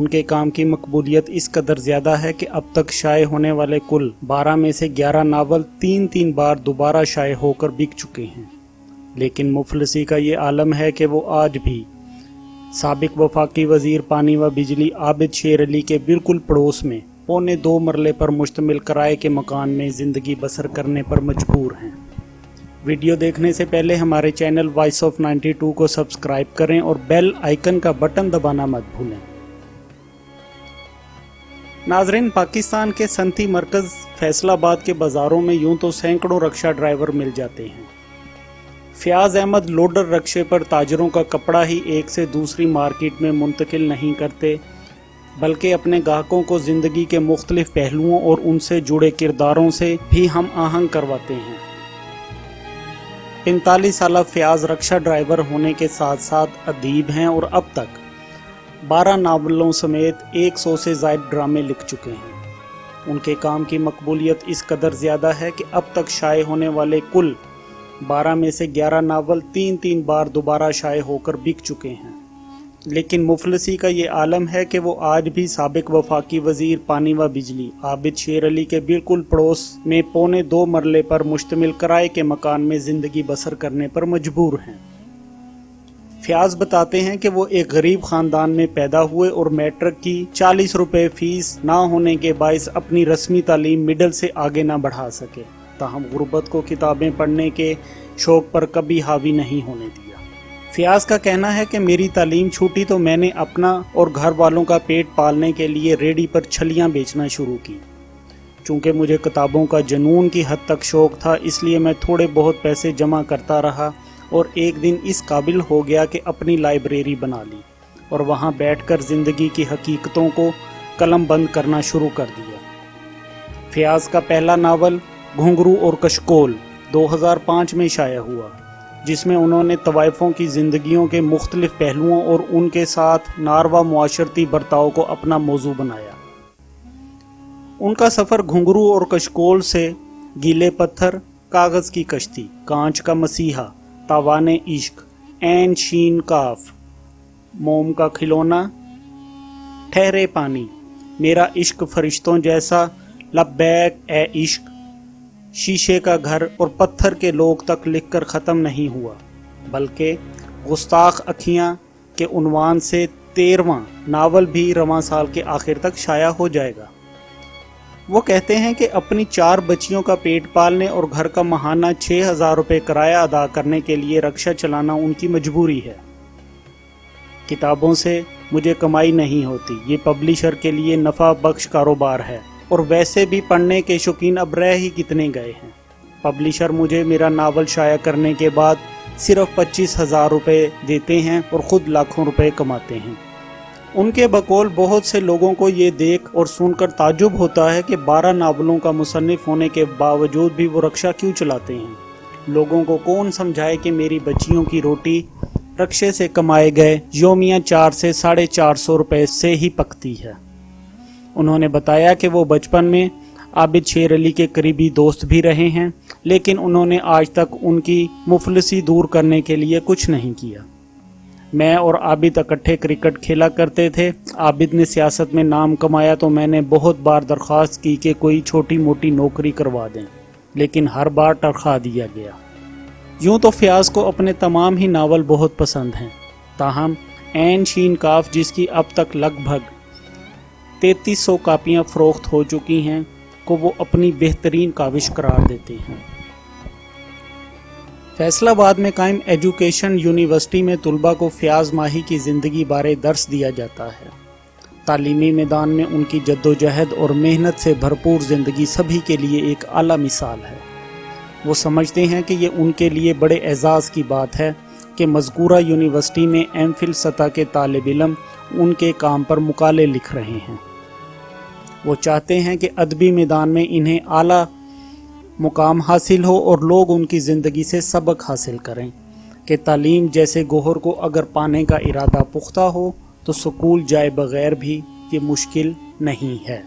उनके काम की मकबूलियत इस कदर ज़्यादा है कि अब तक शाये होने वाले कुल 12 में से 11 नावल 3 बार दोबारा शाये होकर बिक चुके हैं। लेकिन मुफलिसी का ये आलम है कि वो आज भी साबिक वफाकी वज़ीर पानी व बिजली आबिद शेर अली के बिल्कुल पड़ोस में 2.25 मरले पर मुश्तमिल किराए के मकान में ज़िंदगी बसर करने पर मजबूर हैं। वीडियो देखने से पहले हमारे चैनल वॉइस ऑफ 92 को सब्सक्राइब करें और बेल आइकन का बटन दबाना मत भूलें। नाज़रीन, पाकिस्तान के सनती मरकज़ फैसलाबाद के बाज़ारों में यूं तो सैकड़ों रक्षा ड्राइवर मिल जाते हैं। फ़याज़ अहमद लोडर रक्शे पर ताजरों का कपड़ा ही एक से दूसरी मार्केट में मुंतकिल नहीं करते, बल्कि अपने ग्राहकों को ज़िंदगी के मुख्तलिफ पहलुओं और उनसे जुड़े किरदारों से भी हम आहंग करवाते हैं। 45 साल फ़याज़ रक्षा ड्राइवर होने के साथ साथ अदीब हैं और अब तक 12 नावलों समेत 100 से ज़ायद ड्रामे लिख चुके हैं। उनके काम की मकबूलियत इस कदर ज़्यादा है कि अब तक शाये होने वाले कुल 12 में से 11 नावल 3 बार दोबारा शाये होकर बिक चुके हैं। लेकिन मुफलिसी का ये आलम है कि वो आज भी साबिक वफाकी वज़ीर पानी व बिजली आबिद शेर अली के बिल्कुल पड़ोस में 2.25 मरले पर मुश्तमिल किराए के मकान में ज़िंदगी बसर करने पर मजबूर हैं। फ़याज़ बताते हैं कि वो एक गरीब ख़ानदान में पैदा हुए और मैट्रिक की 40 रुपये फ़ीस ना होने के बायस अपनी रस्मी तालीम मिडल से आगे ना बढ़ा सके, ताहम गुर्बत को किताबें पढ़ने के शौक़ पर कभी हावी नहीं होने दिया। फ़याज़ का कहना है कि मेरी तालीम छूटी तो मैंने अपना और घर वालों का पेट पालने के लिए रेडी पर छलियाँ बेचना शुरू की। चूँकि मुझे किताबों का जुनून की हद तक शौक़ था, इसलिए मैं थोड़े बहुत पैसे जमा करता रहा और एक दिन इस काबिल हो गया कि अपनी लाइब्रेरी बना ली और वहाँ बैठकर ज़िंदगी की हकीकतों को कलम बंद करना शुरू कर दिया। फ़याज़ का पहला नावल घुंघरू और कशकोल 2005 में शाया हुआ, जिसमें उन्होंने तवाइफों की ज़िंदगियों के मुख्तलिफ पहलुओं और उनके साथ नारवा मुआशरती बर्ताव को अपना मौजू बनाया। उनका सफ़र घुंघरू और कशकोल से गीले पत्थर, कागज़ की कश्ती, कांच का मसीहा, तावाने इश्क, ऐन शीन काफ, मोम का खिलौना, ठहरे पानी, मेरा इश्क फरिश्तों जैसा, लब्बैक ए इश्क, शीशे का घर और पत्थर के लोग तक लिखकर ख़त्म नहीं हुआ, बल्कि गुस्ताख अखियाँ के उन्वान से 13वां नावल भी रवां साल के आखिर तक शाया हो जाएगा। वो कहते हैं कि अपनी 4 बच्चियों का पेट पालने और घर का माहाना 6,000 रुपये किराया अदा करने के लिए रक्षा चलाना उनकी मजबूरी है। किताबों से मुझे कमाई नहीं होती, ये पब्लिशर के लिए नफ़ा बख्श कारोबार है और वैसे भी पढ़ने के शौकीन अब रह ही कितने गए हैं। पब्लिशर मुझे मेरा नावल शाया करने के बाद सिर्फ 25,000 रुपये देते हैं और ख़ुद लाखों रुपए कमाते हैं। उनके बकौल बहुत से लोगों को ये देख और सुनकर ताजुब होता है कि 12 नावलों का मुसन्निफ होने के बावजूद भी वो रक्षा क्यों चलाते हैं। लोगों को कौन समझाए कि मेरी बच्चियों की रोटी रक्षे से कमाए गए योमिया 4 से 450 रुपये से ही पकती है। उन्होंने बताया कि वो बचपन में आबिद शेर अली के करीबी दोस्त भी रहे हैं, लेकिन उन्होंने आज तक उनकी मुफलिसी दूर करने के लिए कुछ नहीं किया। मैं और आबिद इकट्ठे क्रिकेट खेला करते थे। आबिद ने सियासत में नाम कमाया तो मैंने बहुत बार दरख्वास्त की कि कोई छोटी मोटी नौकरी करवा दें, लेकिन हर बार टरखा दिया गया। यूँ तो फ़याज़ को अपने तमाम ही नावल बहुत पसंद हैं, ताहम ऐन शीन काफ, जिसकी अब तक लगभग 3300 कापियाँ फ़रोख्त हो चुकी हैं, को वो अपनी बेहतरीन काविश करार देते हैं। फैसलाबाद में कायम एजुकेशन यूनिवर्सिटी में तुलबा को फ़याज़ माही की ज़िंदगी बारे दर्स दिया जाता है। तालीमी मैदान में उनकी जद्दोजहद और मेहनत से भरपूर ज़िंदगी सभी के लिए एक आला मिसाल है। वो समझते हैं कि ये उनके लिए बड़े एज़ाज़ की बात है कि मज़कूरा यूनिवर्सिटी में एमफिल सतह के तालिब इल्म उनके काम पर मुकाले लिख रहे हैं। वो चाहते हैं कि अदबी मैदान में इन्हें आला मुकाम हासिल हो और लोग उनकी ज़िंदगी से सबक हासिल करें कि तालीम जैसे गोहर को अगर पाने का इरादा पुख्ता हो तो स्कूल जाए बगैर भी ये मुश्किल नहीं है।